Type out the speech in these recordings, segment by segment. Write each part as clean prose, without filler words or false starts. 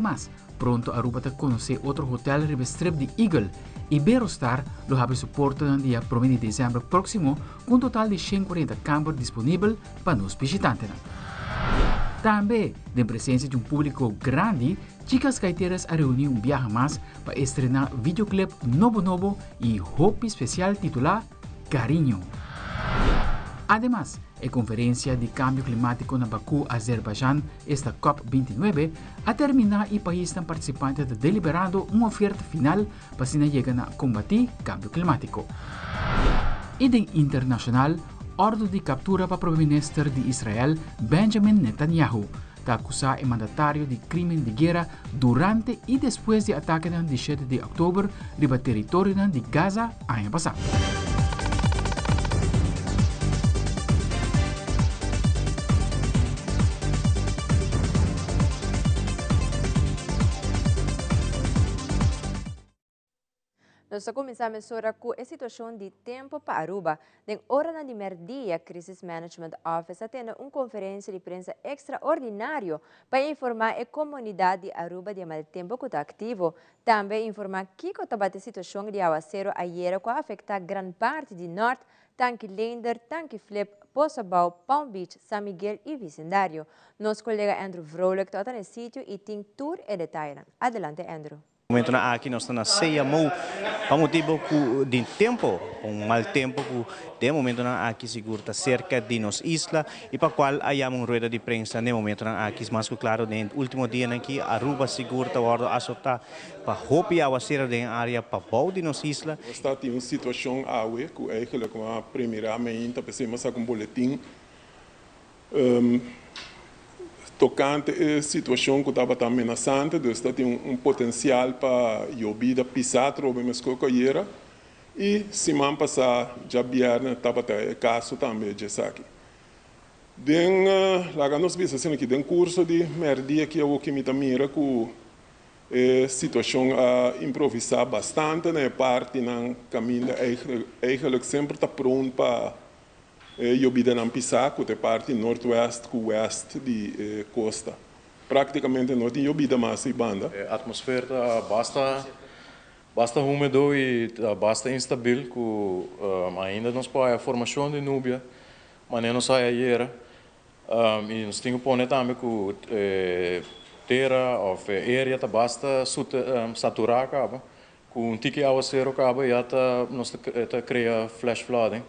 Mas, pronto Aruba te conocer outro hotel Ribestrip de Eagle. Iberostar lo abre suporte no dia 1 de dezembro próximo, com um total de 140 camas disponíveis para os visitantes. Também, de presença de um público grande, chicas caeteiras a reunir um viaje mais para estrenar videoclip novo e hope especial titulado Carinho. Además, a Conferência de Cambio Climático na Baku, Azerbaijão, esta COP29, a terminar e o país está participante de deliberando uma oferta final para se chegar a combater o cambio climático. E de internacional, ordem de captura para o primeiro-ministro de Israel, Benjamin Netanyahu, está acusado o mandatário de crime de guerra durante e depois do ataque de 7 de outubro no território de Gaza, ano passado. Nós começamos agora com a situação de tempo para Aruba. Na hora de merdia, Crisis Management Office atende uma conferência de imprensa extraordinária para informar a comunidade de Aruba de mal tempo que está ativo. Também informar que está a situação de aguacero ayer que afeta grande parte do norte, Tanque Lender, Tanque Flip, Poçabao, Palm Beach, San Miguel e vecindário. Nosso colega Andrew Vrolijk está no sítio e tem tour e detalhe. Adelante, Andrew. No momento na aqui nós estamos na ceia mo para motivo de tempo mal tempo de momento na aqui seguro está cerca de nos isla e para qual há uma rueda de prensa no momento na aqui mais claro no último dia aqui Aruba seguro está ordem assoltar para hope a ser de área para bau de nos isla está em uma situação awe que eigenlijk uma primeiramente pensamos com boletim tocante a situação que estava ameaçante, então tem um potencial para llovida pisar o mesmo que e semana passada já viernes estava o caso também de aqui. Lá nós vimos assim que tem curso de merdia que eu que me mira com a situação a improvisar bastante na parte na caminho eigenlijk sempre está pronto para llovida não pisar com a parte norte-oeste com oeste de costa. Praticamente não tem llovida mais em banda. A atmosfera basta úmido e basta instável que ainda não pode a formação de nuvem, mas não sai ayer. E nós temos que pôr também que terra ou área está basta saturar acaba, com um tique aguaceiro acaba e até nós cria flash flooding.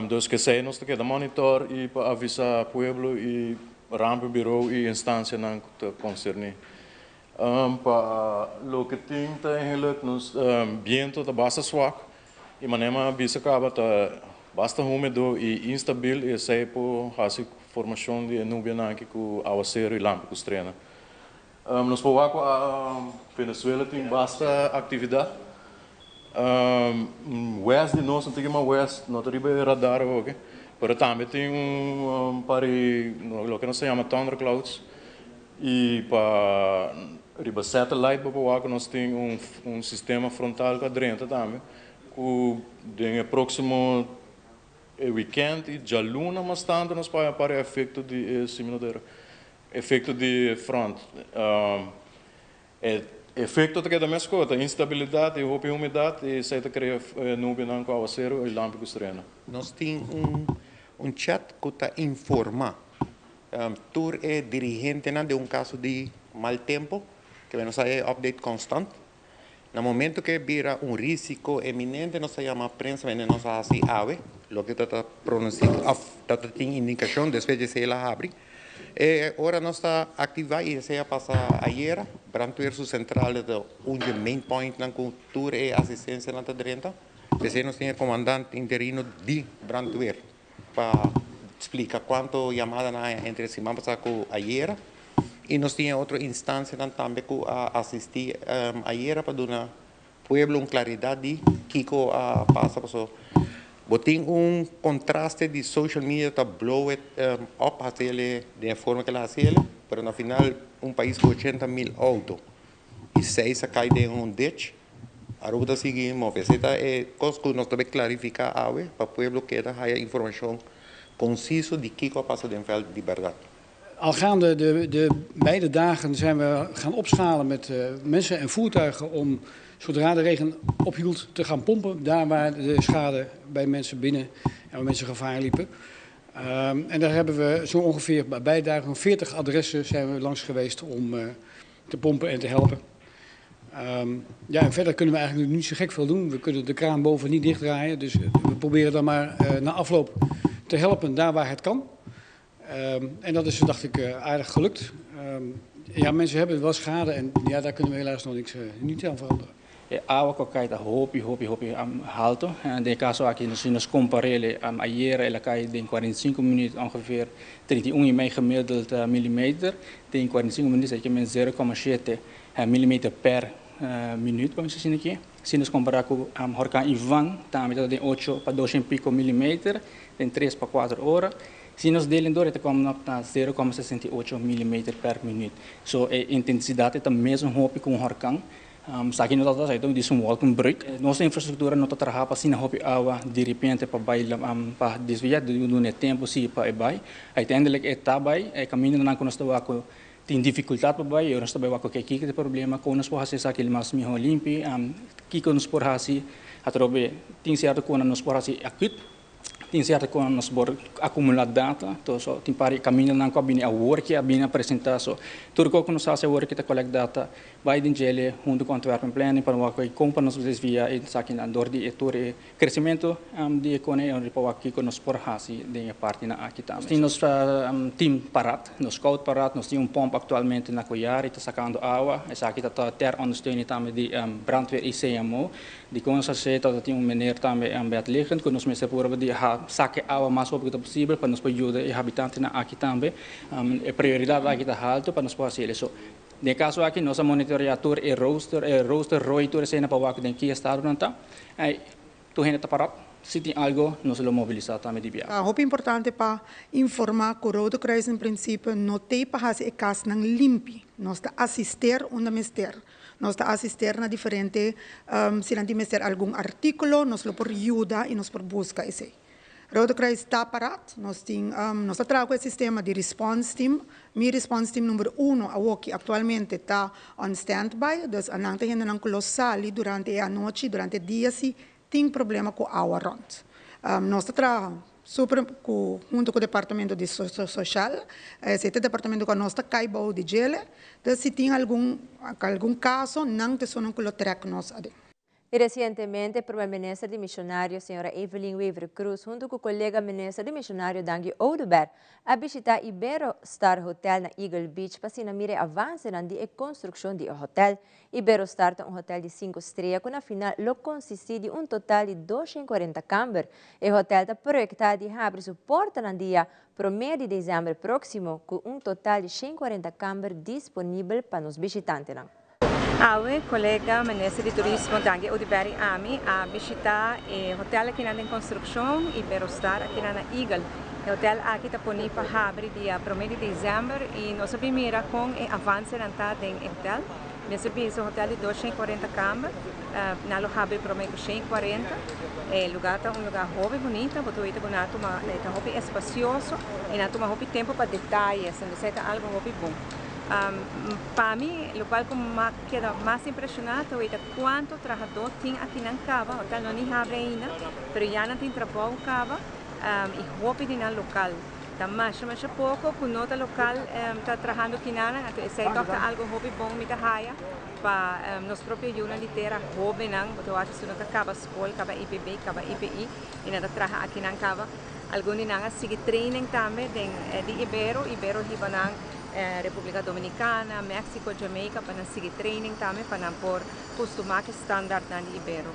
Dus que sei nós temos que monitor e para avisar o povo e rampa bureau e instância não concernir. Para o que tem eigenlijk nos viento está basta swak e manema bisa acaba tá basta úmido e instável e sei por a formação de nuvem aqui com aguaceiro e lampa que treina. Nos povo a Venezuela tem basta atividade. West de nós não tem uma west, não tem radar hoje, mas também tem pari o que nós chama thunderclouds e para riba satellite para nós tem sistema frontal que drenta também, que tem próximo weekend e já luna mas tanto nós para efeito de similar efeito de front. Efeito que da mesma coisa, instabilidade, umidade e se cria nuvem não com aguaceiro e lampa que estrena. Nós temos chat que está informa. Tur é dirigente de um caso de mal tempo, que nós é update constante. No momento que vira risco eminente, nós chama a prensa, nós assim ave, lo que está pronunciado, tem indicação, depois de se ela abre. Ora nós está ativa e se passa ayer, brandweer central de main point na cultura e assistência na drenta. Depois nós temos comandante interino de brandweer para explicar quanto chamada na entre semana passada com ayer e nós temos outra instância também que assistir ayer para dar pueblo uma claridade de que passa passou. Tem contraste de social media que blow it up de forma que ela faz, mas no final país com 80.000 autos e 6 cai de ditch, a ruta sigue move. Esta é coisa que nós devemos clarificar para o povo que tenha informação concisa de que passa dentro de verdade. Al gaande de beide dagen zijn we gaan opschalen met mensen en voertuigen om, zodra de regen ophield, te gaan pompen. Daar waar de schade bij mensen binnen en waar mensen gevaar liepen. En daar hebben we zo ongeveer bij beide dagen 40 adressen zijn we langs geweest om te pompen en te helpen. Ja, en verder kunnen we eigenlijk niet zo gek veel doen. We kunnen de kraan boven niet dichtdraaien. Dus we proberen dan maar na afloop te helpen daar waar het kan. En dat is, dacht ik, aardig gelukt. Ja, mensen hebben wel schade en ja, daar kunnen we helaas nog niet aan veranderen. Awa ko kay hopi halto. De caso aqui nos comparele ayer ela cai de 45 minuten ongeveer 31 mee gemiddeld millimeter. De 45 minuten é que men 0,7 millimeter per minuut, vamos dizer aqui. Se nos comparar com Huracán Ivan, também tem 8 para 2 e pico millimeter, tem 3 para 4 horas. Se nos delen door, het komt op 0,68 millimeter per minuut. So, a intensidade é mesmo hopi com Huracán. Sa aqui nós então diz welcome break. Nossa infraestrutura não está trabalhando para assim hopi água de repente para bailar para desviar do tempo se para vai. Uiteindelijk está vai, caminho não nós está com tem dificuldade para vai, nós está vai com que aqui problema com nós por fazer aqui mais melhor limpo, que nós por fazer atrobe tem certo com nós por fazer acute. Tem certo que nós vamos acumular data, então só tem para caminho não com a bine a work a bine apresentar só tudo que nós fazemos work que collect data vai de gele junto com Antwerpen planning para o que compra nos desvia e saque na dor de etore crescimento de economia onde para aqui que nós por fazer de parte na aqui também. Tem nos team parat, nos scout parat, nós tem pompa atualmente na Coiar e está sacando água, essa aqui está ter ondersteuning também de brandweer e CMO, de como nós aceita tem meneer também bed liggen, que nós me separa de saque água mais rápido possível para nos ajudar os habitantes na aqui também. A prioridade aqui está alta para nos fazer isso. No caso aqui nós monitoreador e roster roitor sena para o que estado não está. Aí tu ainda está parado. Se tem algo, nós vamos mobilizar também de viagem. É importante para informar que o Rode Kruis, em princípio, não tem para fazer casa não limpe. Nós está assistir onde mister. Nós está assistir na diferente, se não tem mister algum artículo, nós lo por ajuda e nós por busca esse. Rode Kruis está parado, nós trazemos o sistema de response team. Meu response team número 1, que atualmente está on standby, dus a gente ainda não colossal durante a noite, durante o dia, se tem problema com a água rond. Nós trabalhamos junto com o Departamento de Social, esse departamento que nós trabalhamos de gele, então se tem algum caso, não te sonam com o track nós ali. E recentemente, o primeiro ministro de missionário, senhora Evelyn Weaver Cruz, junto com o colega ministro de missionário, Dangi Oudebert, a visitar Ibero Star Hotel na Eagle Beach para sinamire avanço na construção de hotel. Ibero Star é hotel de 5 estrelas, que na final lo consiste de total de 240 câmaras. O hotel está projetado de abrir sua porta no dia 1 de dezembro próximo, com total de 140 câmaras disponíveis para os visitantes. Awe, colega ministro de turismo Dangi Oudebert Ami a visitar o hotel aqui na construção Iberostar aqui na Eagle. O hotel aqui está disponível para abrir dia 1 de dezembro e nós sabemos com o avanço na do hotel. Nós sabemos o hotel de 240 camas, na lo abre para 140. O lugar é lugar hobby bonito, porque é bonito, mas é hobby espacioso e não toma hobby tempo para detalhes, então é algo hobby bom. Para mim, o qual queda mais impressionante é quanto trabalhador tem aqui na cava. O hotel não abre ainda, mas já não tem trabalho cava e hobby no local. Mas pouco, com nota local está trabalhando aqui na então esse é algo hobby bom mit haia para nós próprios unidades de terra hobby não, porque eu acho que nós acaba escola, acaba IPB, acaba IPI e nada trabalha aqui na cava. Alguns não sigue training também de Ibero ribanang República Dominicana, México, Jamaica, para seguir training também, para pôr costumar que standard na Ibero.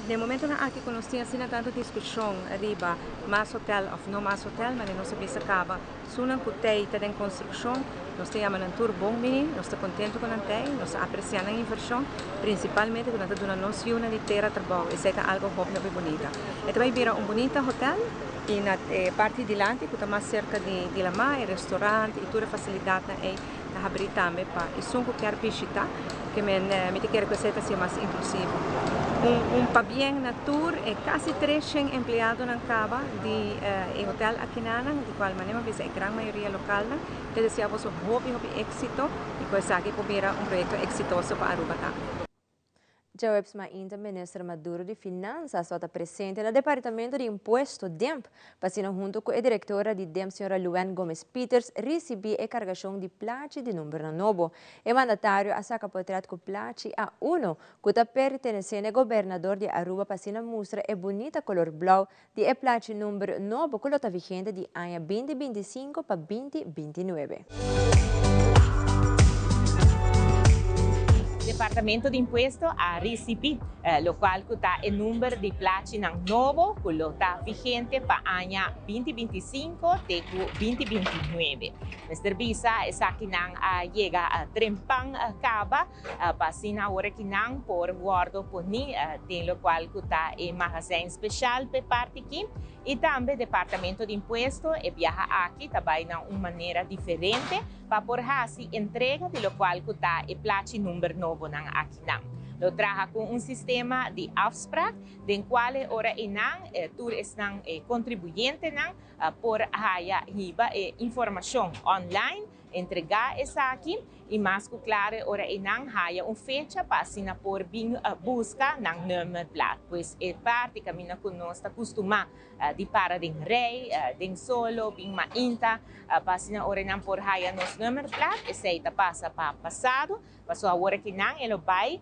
No momento aqui que nós temos assim tanta discussão arriba, mais hotel ou não mais hotel, mas não sabemos se acaba. Se não tem em construção, nós temos um tour bom, nós estamos contentes com o TEI, nós apreciamos a inversão, principalmente quando nós temos nossa unidade de terra trabalho, isso é algo muito bonito. Então vai vir bonito hotel, e na parte de diante, que está mais cerca de Lama, restaurante e toda a facilidade tá abrir também para isso que quer visitar, que me quer que seja ser mais inclusivo. Pa bem na tour é quase 300 empregados na caba de hotel aqui na de qual maneira visa a grande maioria local na que desejamos um hobby êxito e coisa aqui para projeto exitoso para Aruba também. Jawabs ainda ministro Maduro de Finanças está presente no Departamento de Imposto DEMP, passando junto com a diretora de DEMP, senhora Luan Gomes Peters, recebi a cargação de placa de número novo. O mandatário a saca potrat com placa A1, que está pertencendo ao governador de Aruba, passando mostra a bonita color blau de a placa número novo, que está vigente de ano 2025 para 2029. Departamento de Imposto a receber, lo qual está o número de platina novo, que está vigente para o ano 2025 até 2029. Mr. Bisa, essa que não chega a trempang caba, para assim a hora que não por guardo por ni, tem lo qual está em magazine especial para parte aqui. E também o Departamento de Imposto viaja aqui também de uma maneira diferente para por assim entrega de lo qual está e placa número novo nang aqui não. Lo traga com um sistema de afspraak, den qual ora inang tur es nang contribuinte nang por haya hiba informação online entregar essa aqui e mais claro ora inang haya fecha para assina por bem busca nang número plat, pois é parte caminha conosco está acostumado de para den rei den solo bem mainta para assina ora nang por haya nos número plat essa está passa para passado passou a hora que nang elo vai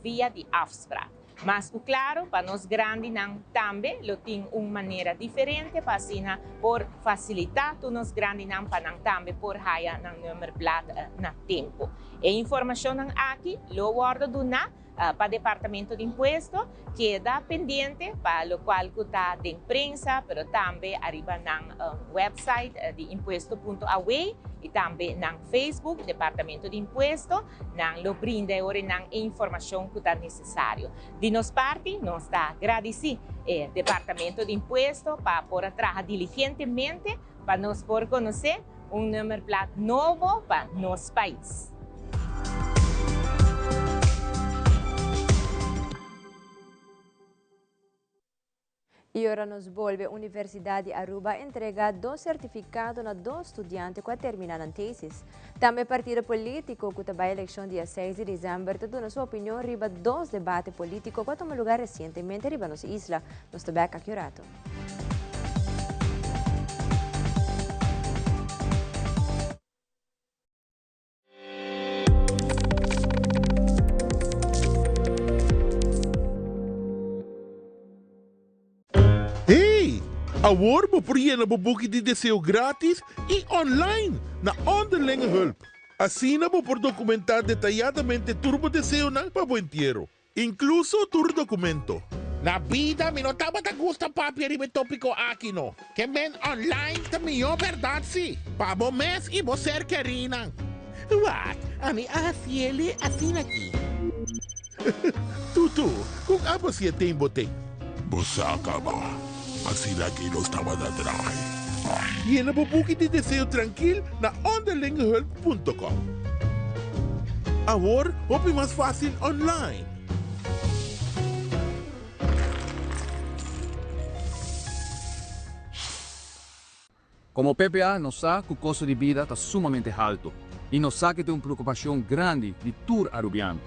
via de afspraak. Mas, claro, para nós grandes também, lo tem uma maneira diferente para assim, por facilitar nós grandes para também por haya ng número plat na tempo. E informação aqui, lo guardo do para o Departamento de Imposto, queda pendente para o qual está de imprensa, mas também arriba no website de imposto.away e também no Facebook, Departamento de Imposto, lo brinda ora informação que está necessário. De nossa parte, nós está agradecido ao Departamento de Imposto para por trabalhar diligentemente para nós por conhecer número plat novo para nosso país. E agora nos volve a Universidade de Aruba entrega 2 certificados a 2 estudantes que terminaram a tesis. Também partido político que também a eleição dia 6 de dezembro te dá sua opinião riba 2 debates políticos que tomou lugar recentemente riba nossa isla. Nos também aqui rato. Agora você pode boek de deseo grátis e online na Onderlinge Hulp. Assim você pode documentar detalladamente turbo deseo na para inteiro, incluso tur documento. Na vida, me notava da gusta papi ribe tópico aqui no. Que men online também é verdade sim. Para bom mês e você querina. What? A mim ele assim aqui. Tutu, com a você tem botei. Você acaba. Assim aqui não estava da traje. E na book de deseo tranquilo na onderlingehulp.com. Agora, é mais fácil online. Como PPA, nós sabemos que o custo de vida está sumamente alto. E nós sabemos que tem uma preocupação grande de tour arubiano.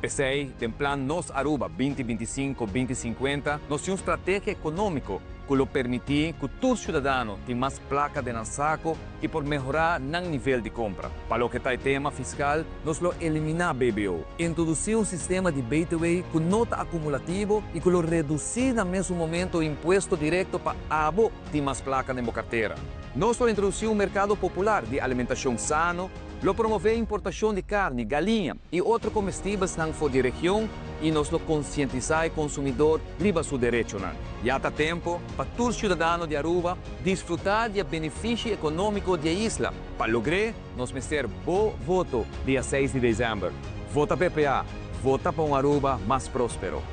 PCI, tem plan Nos Aruba 2025-2050, nós temos uma estratégia econômica que lo permitir que todo cidadão tenha mais placa de saco e por melhorar o nível de compra. Para o que está tema fiscal, nós lo eliminar BBO, introduzir sistema de gateway com nota acumulativo e que lo reduzir no mesmo momento o imposto direto para abo ter mais placa na carteira. Nós lo introduzir mercado popular de alimentação sano, lo promover a importação de carne, galinha e outros comestíveis na fora de região e nós lo conscientizar o consumidor riba seu direito. Já está tempo para todo cidadão de Aruba desfrutar do benefício econômico da isla. Para lograr, nós meter bom voto dia 6 de dezembro. Vota PPA, vota para um Aruba mais próspero.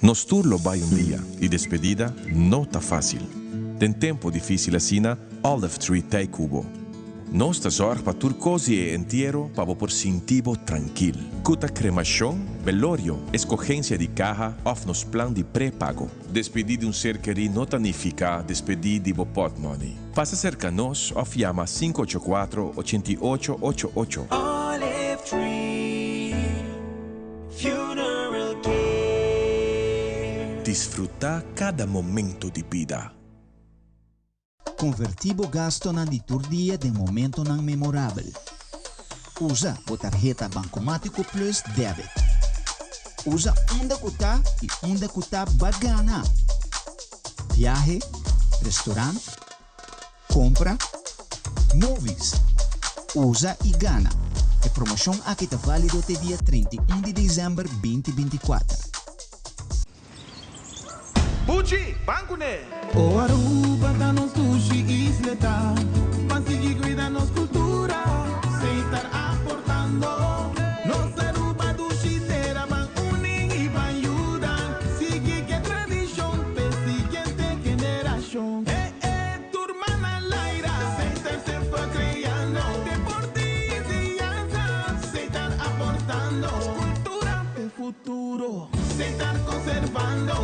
Nos turlo vai dia e despedida não tá fácil. Tem tempo difícil assim, Olive Tree Tay Cubo. Nós te zorg para tur cosi e inteiro para por sentivo tranquilo. Cuta cremação, velorio, escogência de caja, of nos plan de pré-pago. Despedir de um ser querido não significa despedir de pot money. Passa cerca nós, of llama 584-8888. Olive Tree Funeral Care. Desfrutar cada momento de vida. Convertibo gasto na liturgia de momento não memorável. Usa a tarjeta Bancomático Plus Debit. Usa onde custa e onde custa bagana. Viaje, restaurante, compra, movies. Usa e gana. A promoção aqui está válido até dia 31 de dezembro 2024. Pucci, banco né? O Aruba da nos sushi isleta, mas sigue cuida nos cultura, sem estar aportando. Nos Aruba do Chitera, van unem e van ajudar. Sigue que tradição, pe siguiente generação. Turma na laira, sem estar sempre criando. Deportes e dança, sem estar aportando. Cultura pe futuro, sem estar conservando.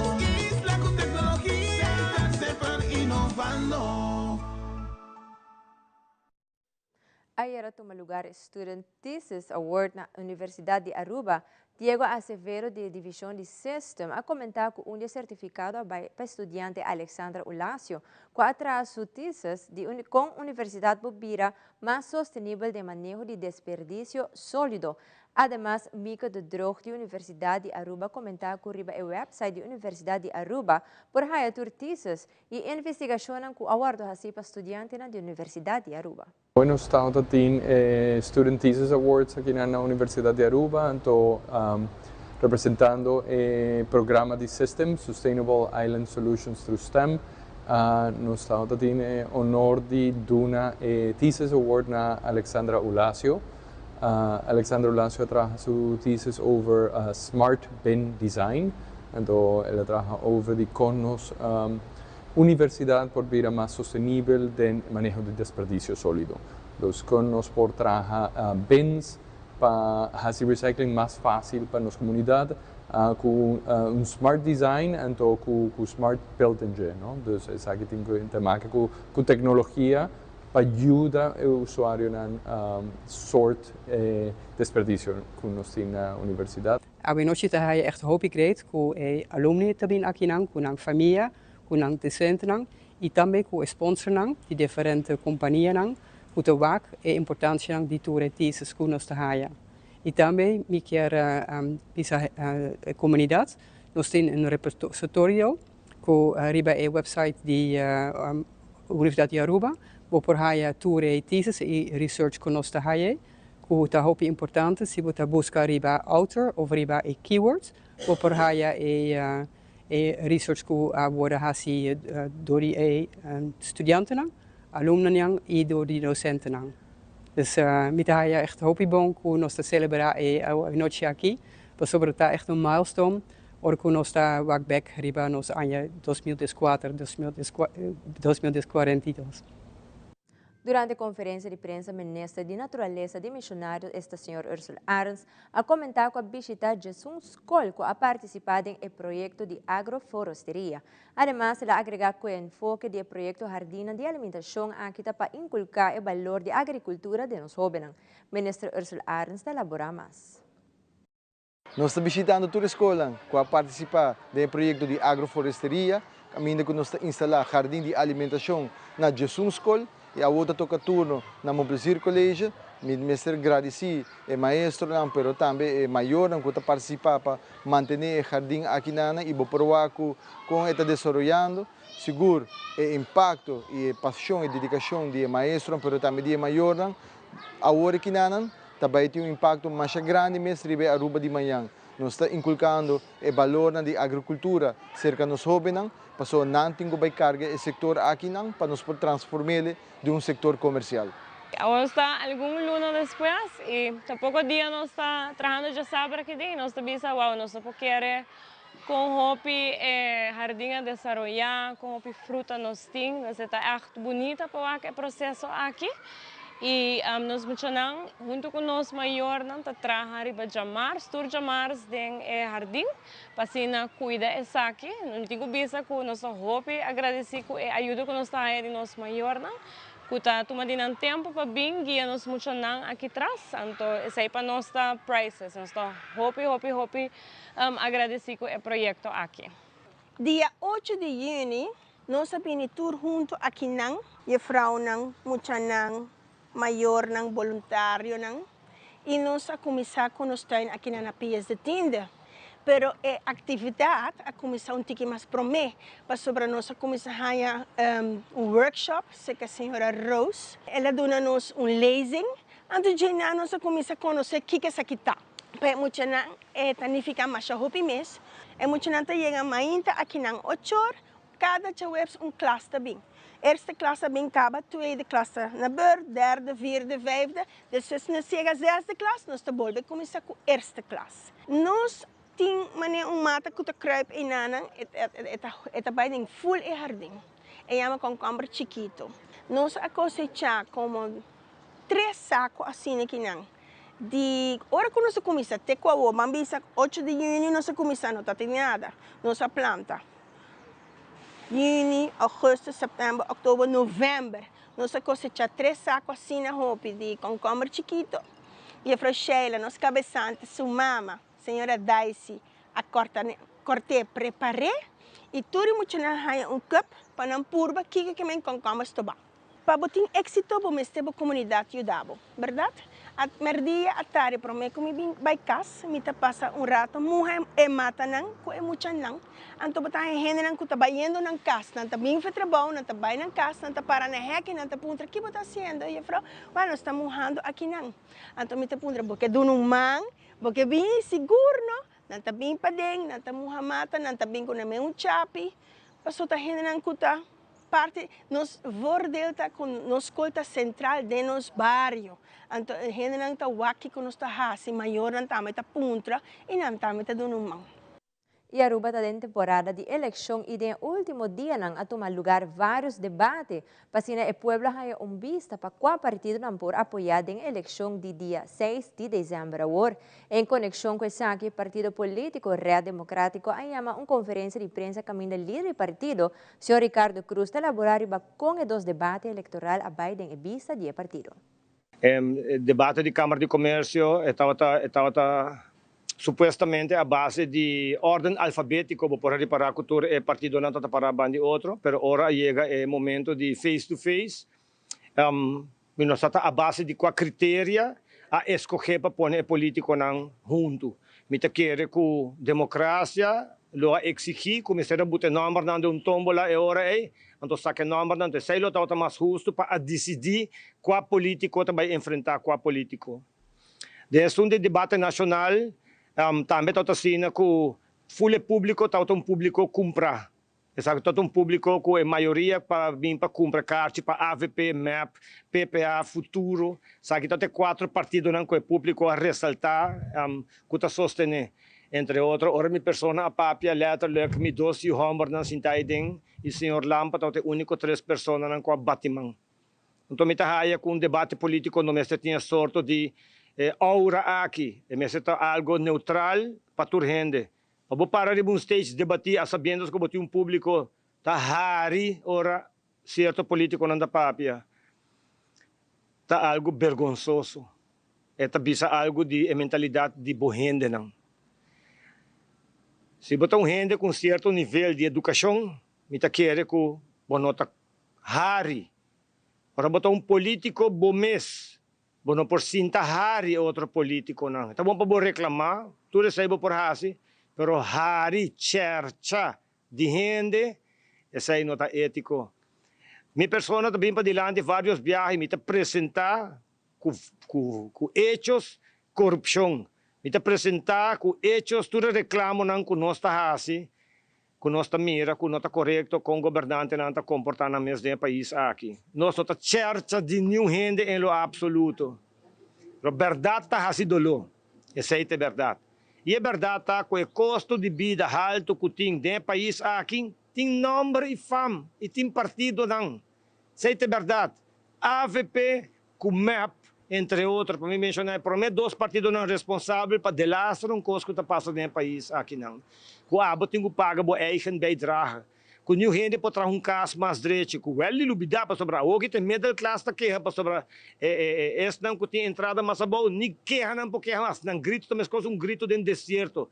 Ayer toma lugar Student Thesis Award na Universidade de Aruba. Diego Acevedo, de Divisão de System, a comentar com um certificado para o estudante Alexandra Ulasio, que atrás sua thesis com a Universidade Bobira mais sustentável de manejo de desperdício sólido. Además, Mico de Droog de Universidade de Aruba comentar com o website da Universidade de Aruba por hayatur thesis e investigação com award para estudantes da Universidade de Aruba. Hoy nós estamos tendo Student Thesis Awards aqui na Universidade de Aruba, então representando o programa de System Sustainable Island Solutions through STEM. Nós estamos tendo o honor de dar Thesis Award na Alexandra Ulasio. Alexandra Ulasio trabalha sua thesis over smart bin design, então ela trabalha over de conos universidade por vir mais sustentável de manejo de desperdício sólido. Los conos por trabalhar bins para fazer recycling mais fácil para nossa comunidade, com smart design e com smart built engine, não? Então, isso aqui tem que ter com tecnologia para ajudar o usuário a sort desperdício que nós temos na universidade. A noite está echt hoop great com alumni também aqui não, com a família, com os docentes e também com os sponsors de diferentes companhias, com o WAC e a importância de todas as que nós temos. E também, me quero a comunidade, nós temos um repositório com a website da Universidade de Aruba, por haya todas as theses e research que nós temos, que é importante se você buscar riba autor ou riba keywords, por haya research que agora hasi dori estudanten, alumnen e dori docenten. Dus met haya echt hopi bom que nós celebrar a noite aqui, para sobretudo echt milestone, or que nós back riba nos año 2042. Durante a conferência de prensa, o ministro de Natureza de Missionários, este Sr. Ursula Arns, a comentar com a visita de um escola que a participado em projeto de agroforesteria. Además, ela agrega que o enfoque do projeto Jardina de Alimentação aqui para inculcar o valor de agricultura de nós jovens. O ministro Ursula Arns elabora mais. Nós estamos visitando toda a escola para participar do projeto de agroforesteria, a medida que nós instalar Jardim de Alimentação na Jesum School. E a outra toca turno na Montplaisir College, me mestre agradeci e maestro não, pero também é maior não que participar para manter o jardim aqui na e vou provar com está desenvolvendo, seguro o impacto e paixão e dedicação de maestro, pero também de maior não, agora aqui na também tem impacto mais grande mestre de Aruba de manhã. Nós estamos inculcando o valor de agricultura cerca dos jovens, para não ter que carregar o setor aqui para nos transformar de setor comercial. Ahora está algún lunes después y tampoco día no está trabajando ya sabe que nós está pensando, wow, nós não quer com hopi jardim a desarrollar, com hopi fruta nos tem, nós está echt bonita para o processo aqui. E nós mencionamos, junto com nós maior, não tá trabalhar para jamar, tur jamar den jardim, para se na cuida essa aqui. Não digo bisa com nosso hopi, agradecer com a ajuda que nós tá aí nós maior, não. Que tá tomando tempo para vir guia nos mencionamos aqui atrás, então esse é para nós tá prices, nós tá hopi agradecer com o projeto aqui. Dia 8 de junho, nós abrimos tour junto aqui nang, e frau nang, mencionamos maior nang voluntário nang, e nós a começar com nós aqui na Pias de Tinder. Pero a atividade a começar tique mais promê, para sobre nós a começar workshop, se que a senhora Rose, ela dá-nos lazing, antes de nós a começar a conhecer o que é isso aqui tá. Para muito na tanificar mais a hopi mês, muito na chega mainta aqui na 8 horas, cada webs classe também. Eerste klasse ben kaba, tweede klasse na beur, derde, vierde, vijfde. Dus als we zeggen zesde klas, dan is de bolbe começar com eerste klasse. Nós tem mata que kruip in nanang, eta bij den full e jardim. E llama concombre chiquito. Nós a cosechar como 3 sacos assim aqui não. De hora que nós começa até com a mambisa 8 de junho nós começa não tá tem nada. Nossa planta. Junho, agosto, setembro, outubro, novembro. Nós cosechar 3 sacos assim na roupa de concombre chiquito. E a Sheila, nossa cabeçante, sua mama. Senhora Daisy, a cortei, preparei e tudo muito na cup para não purba que me concombre toba. Para botar êxito para a comunidade ajudava, verdade? A merdia a tarde para mim como bem vai casa, me passa rato, morrer e mata não, com é muito não. Então botar gente não que tá indo na casa, não tá bem feito bom, não tá bem na casa, não tá para na rec, não tá punta que botar sendo e eu falo, nós estamos morrendo aqui não. Então me punta porque do num man porque bem seguro, não está bem para dentro, não está muhamata, não está bem com um chapi, passou a gente não cuta parte nos vordelta com nos colta central de nos bairro, então a gente não está aqui com nos tahasi maior não está meta puntra e não está meta do numang. E Aruba está em temporada de eleição e no último dia a tomar lugar vários debates para o pueblo haya vista para qual partido não por apoiar em eleição de dia 6 de dezembro. Em conexão com esse partido político Red Democrático, chama uma conferência de prensa caminho líder do partido, Sr. Ricardo Cruz, elaborar com os 2 debates eleitorais a Biden e vista do partido. Debate de Câmara de Comércio estava supuestamente a base de ordem alfabética para reparar que o partido não está para bandi outro, mas agora chega o momento de face to face. Nós está a base de qual critério a escolher para pôr o político não junto. Me te quer que democracia lo exigir, começar a botar número não de tombola e hora então saque número não de sei lo está mais justo para decidir qual político vai enfrentar qual político. Desde debate nacional também está assim que o full público está público comprar. Está público que a maioria para vir para comprar cartas para AVP, MAP, PPA, Futuro. Sabe que tem 4 partidos que o público a ressaltar, que está sostener. Entre outros, ora minha pessoa a papia, letra, que me doce o homem não se entendem e o senhor Lampa está o único 3 pessoas que a batimão. Então me está aí com debate político no mês tinha sorte de aura aqui, mas é algo neutral para toda gente. Para parar de um stage debater, sabendo que o público está hari, ora certo político não dá papia. Está algo vergonhoso. É bisa algo de mentalidade de boa gente não. Se botar gente com certo nível de educação, me tá querer que bonota hari. Para botar político bom mês. Bueno, por cinta hari outro político não. Tá bom para reclamar, tudo isso aí por hasi, pero hari cerca de gente, essa aí não tá ético. Minha pessoa também para dilante vários viagens, me tá apresentar com hechos corrupção, me tá apresentar com hechos tudo reclamo não com nós tá hasi, com nós tá mira, com nós tá correto, com o governante não tá comportando na mesma país aqui. Nós não tá cerca de nenhum gente em lo absoluto. A verdade está assim dolo. Essa é a verdade. E é verdade tá, que o custo de vida alto que tem no país aqui, tem nome e fama, e tem partido não. Isso é verdade. AVP, com MEP, entre outros, para mim mencionar, para mim, 2 partidos não responsáveis para delastrar coisa que está passando no país aqui não. O abo tem que pagar a eigen bijdrage. Com new gente pode trazer caso mais direito, com ele lubida para sobrar, o que tem middle class tá queja para sobrar, esse não que tem entrada mas a boa, nem queja não porque mas não grito também coisa grito dentro do deserto.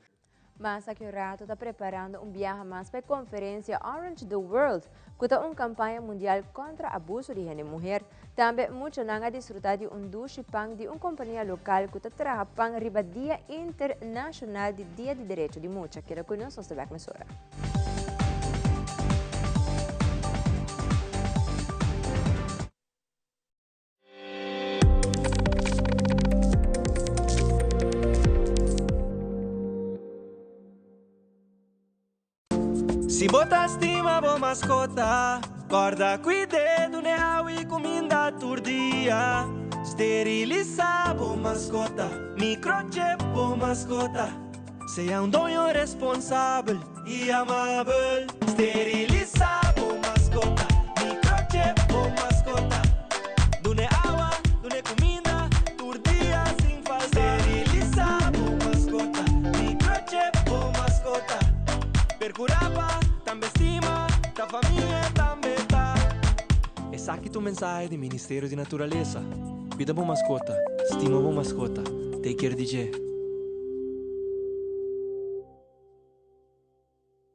Mas aqui o rato está preparando viaje mais para a conferência Orange the World, que é uma campanha mundial contra abuso de género mulher. Também muitos não desfrutar de duche pang de uma companhia local que trabalha pang riba Dia Internacional de Dia de Direito de Mulher. Quero conosco esta mesura. Se botar estima, boa mascota, guarda cuidado, né? E comida turdia. Esterilizar, boa mascota, microchip, boa mascota. Seja dono responsável e amável. Esterilizar, boa mascota, microchip, boa mascota. Dune água, dune comida, turdia sem falta. Esterilizar, boa mascota, microchip, boa mascota. Percuraba, também estima, da família também tá. Essa aqui é o mensagem do Ministério de Natureza. Cuida boa mascota, estima boa mascota. Take care, DJ.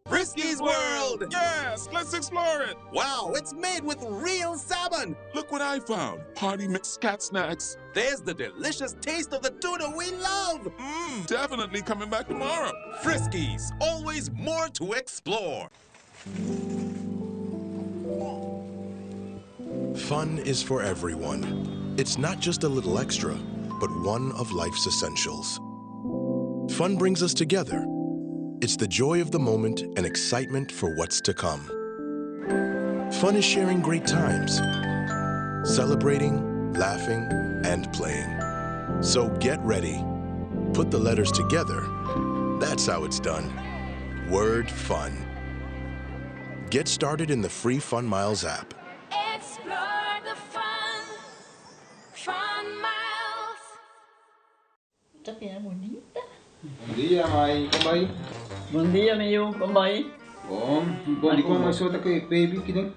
Frisky's World! Yes, let's explore it! Wow, it's made with real salmon! Look what I found! Party mixed cat snacks. There's the delicious taste of the tuna we love! Definitely coming back tomorrow. Frisky's, always more to explore. Fun is for everyone. It's not just a little extra, but one of life's essentials. Fun brings us together. It's the joy of the moment and excitement for what's to come. Fun is sharing great times, celebrating, laughing, and playing. So get ready. Put the letters together. That's how it's done. Word fun. Get started in the free Fun Miles app. Explore the fun. Fun Miles. Tapi é bonita. Bom dia, mãe. Como vai? Bom dia, meu. Como vai? Bom. Bom, di ko masota kay baby kideng?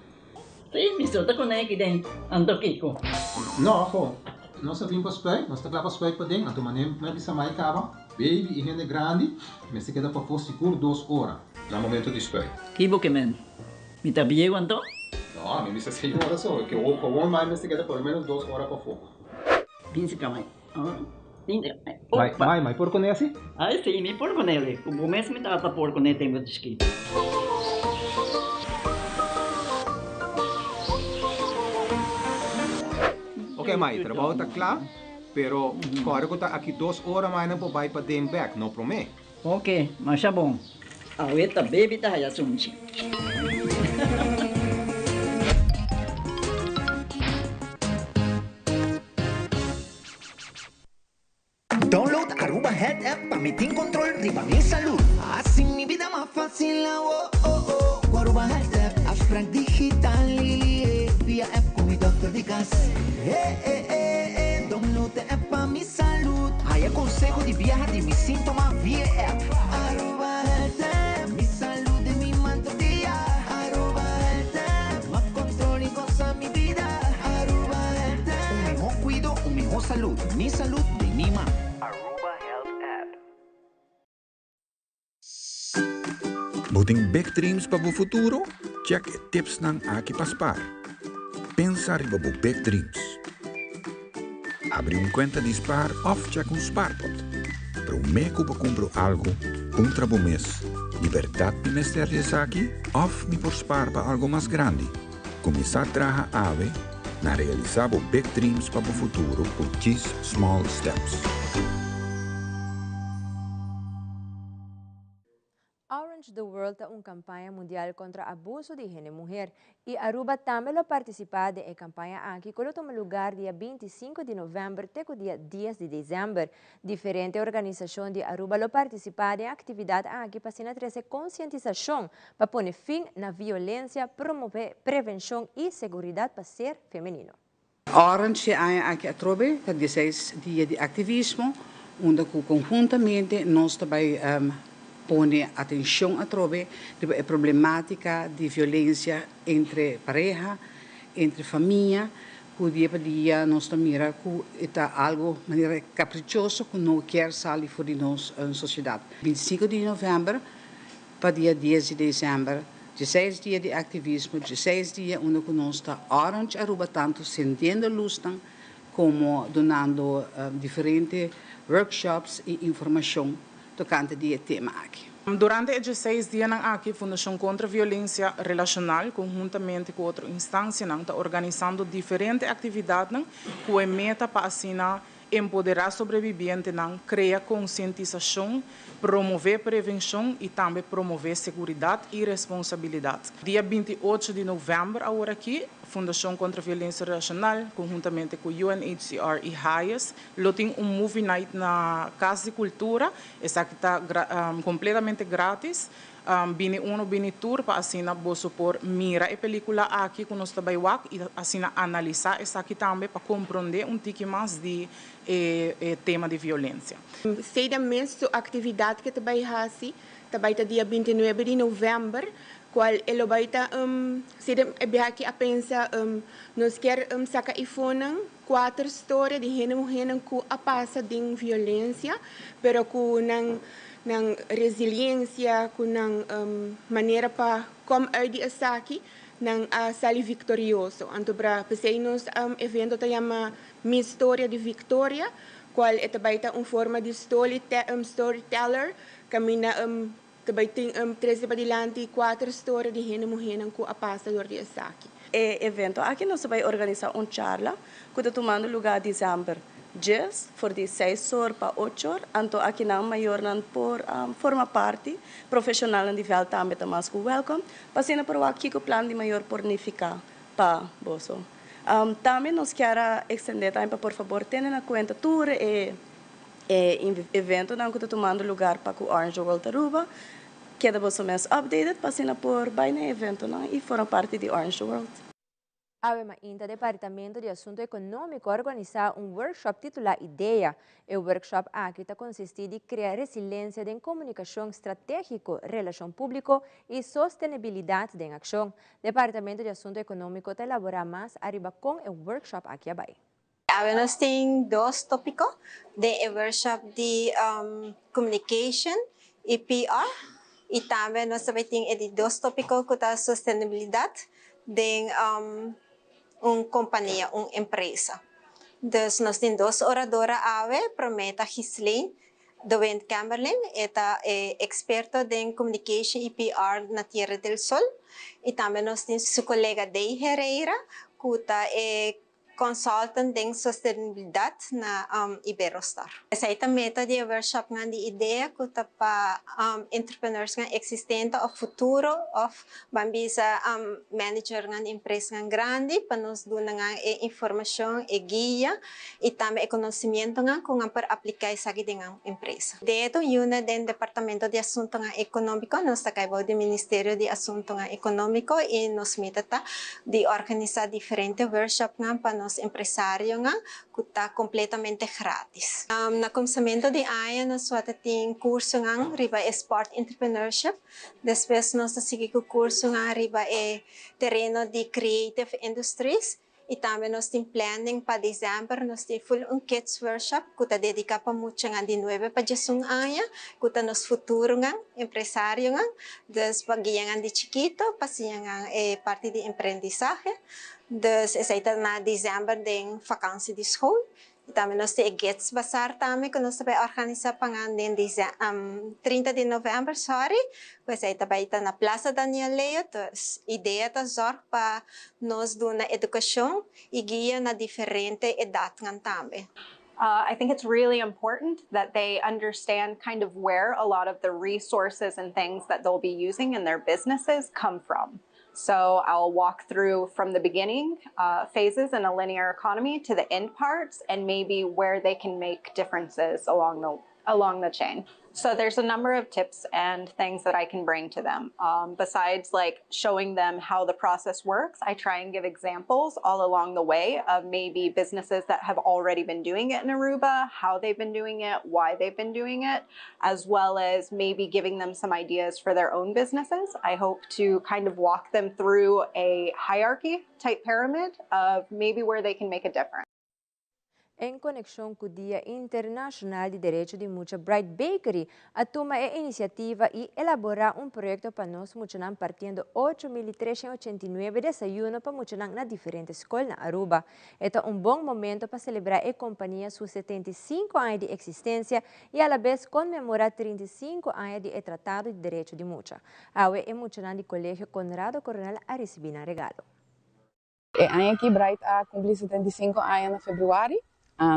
Sim, misota ko na kideng. Ando kiko. No, ako. Nós vim para spek, nós tá lá para spek para dentro, então manem, mas bisa mai cava. Baby e rende grande, mas se queda para for seguro 2 horas. No momento de spek. Kibo que men. Mi tabiego anto? No, a mim bisa 6 horas só, que o com mais mas se queda pelo menos 2 horas para for. Pinsi kamay. Mai, por con esse? Ai, sim, me por con ele. Como mesmo me tata por con ele tem muito escrito. Ok, Mai, trabalho tá claro, pero agora que tá aqui 2 horas mais não pode vai para dem back, não promete. Ok, mas é bom. A ueta baby tá aí assunto. Download Aruba Health App para me ter controle riba minha saúde. Assim minha vida mais fácil, oh. Aruba Health App, a frank digital, via app com o doutor de casa. Download a app para minha saúde. Aí aconselho de viajar de me sintoma via app. Aruba Health App, minha saúde me manda dia. Aruba Health App, mais controle goza minha vida. Aruba Health App, um melhor cuido, um melhor saúde. Minha saúde de minha mãe. Buting big dreams para o futuro? Check tips ng Aki Paspar. Pensa riba bu big dreams. Abri conta de Spar of check Sparpot. Para o meco para comprar algo, contra o mês. Liberdade de mester de saki, of me por spar para algo mais grande. Começar a trabalhar ave, na realizar o big dreams para o futuro por 10 small steps. Orange the World ta campanha mundial contra abuso de género mulher. E Aruba também lo participa de campanha aqui, que toma lugar dia 25 de novembro até o dia 10 de dezembro. Diferente organização de Aruba lo participa de atividade aqui para trazer conscientização para pôr fim na violência, promover prevenção e segurança para ser feminino. Orange é aqui a trobe, que 16 dias de ativismo, onde conjuntamente nós também põe atenção a trobe a problemática de violência entre pareja, entre família, que dia para dia nós mira que é algo maneira caprichoso que não quer sair fora de nossa sociedade. 25 de novembro para dia 10 de dezembro, 16 dias de ativismo, 16 dias onde nós está Orange Aruba tanto sentindo luz como donando diferentes workshops e informação tocante de tema aqui. Durante esses 16 dias aqui, a Fundação contra a Violência Relacional, conjuntamente com outra instância, está organizando diferentes atividades com a meta para empoderar sobreviventes, criar conscientização, promover prevenção e também promover segurança e responsabilidade. Dia 28 de novembro, agora aqui, a Fundação contra a Violência Relacional, conjuntamente com o UNHCR e HIAS, tem movie night na Casa de Cultura, essa que está completamente grátis. Bini tour para você por mira a película aqui que nós trabalhamos e analisar essa aqui também para compreender pouco mais de tema de violência. Sei da mesma atividade que trabalhamos, trabalha dia 29 de novembro, qual ele vai aqui a pensar nós quer sacar iPhone 4 histórias de género que a passa de violência, pero com ng resiliência, com maneira para como de aqui ng sali victorioso. Então para nós evento ta chama Minha História de Vitória, qual é também forma de storyteller, camina também tem 13 para diante 4 histórias de gente que a passa do dia aqui. Evento aqui nós vai organizar charla que está tomando lugar em dezembro. 10 for de 6 horas para 8 horas, então aqui na maior por forma parte profissional de vel também mais que welcome, passando por aqui que o plano de maior pornificar para boso. Também nós queremos estender também para por favor tenham na conta tour evento não que está tomando lugar para o Orange World Aruba, que é boso mais updated, passando por bem evento não e forma parte de Orange World. Avema ainda Departamento de Assunto Econômico organizar workshop titulado Ideia. O workshop aqui está consistindo em criar resiliência em comunicação estratégica, relação pública e sustentabilidade em ação. Departamento de Assunto Econômico está elaborar mais arriba com o workshop aqui abaixo. Nós temos 2 tópicos de workshop de communication e PR e também nós também temos 2 tópicos que é sustentabilidade de companhia, empresa. Então, nós temos 2 oradoras, Prometa Gislin, Doen Camerlin, é experto em communication e PR na Tierra del Sol. E também nós temos sua colega Dey Herrera, que é consultant em sustentabilidade na Iberostar. Essa é a meta de workshop de ideia que está para entrepreneurs existentes ou futuro, ou bambisa manager de empresa grande, para nos dar informação e guia e também conhecimento com para aplicar isso aqui na empresa. Dentro do Departamento de Assuntos Econômicos, nós estamos do Ministério de Assuntos Econômicos e nos meta de organizar diferentes workshops para nós empresários que está completamente grátis. Na começamento de ano, nós temos curso riba Sport Entrepreneurship. Depois, nós temos o curso riba terreno de Creative Industries. E também nós temos planning para dezembro, nós temos full kids workshop que está dedicado para muito de 9 para 11 anos, que está nos futuro empresários, das pagiangan de chiquito, pasiangan parte de aprendizagem. Dus essa está na dezembro de vacância de escola. E também nós temos Gets Bazaar também, que nós também organizamos para 30 de novembro, Essa está na Plaza Daniel Leo. Dus ideia da zorg para nós dar educação e guia na diferente idade também. I think it's really important that they understand kind of where a lot of the resources and things that they'll be using in their businesses come from. So I'll walk through from the beginning phases in a linear economy to the end parts and maybe where they can make differences along the chain. So there's a number of tips and things that I can bring to them. Besides like showing them how the process works, I try and give examples all along the way of maybe businesses that have already been doing it in Aruba, how they've been doing it, why they've been doing it, as well as maybe giving them some ideas for their own businesses. I hope to kind of walk them through a hierarchy type pyramid of maybe where they can make a difference. Em conexão com o Dia Internacional de Direito de Mucha, Bright Bakery atuma a iniciativa e elaborar projeto para nós muchanang partindo 8.389 desayuno para muchanang na diferentes escolas na Aruba. Ito é bom momento para celebrar a companhia seus 75 anos de existência e, a la vez, comemorar 35 anos de Tratado de Direito de Mucha. Awe é muchanang de Colégio Conrado Coronel a receber um regalo. Aqui Bright a cumprir 75 anos em fevereiro.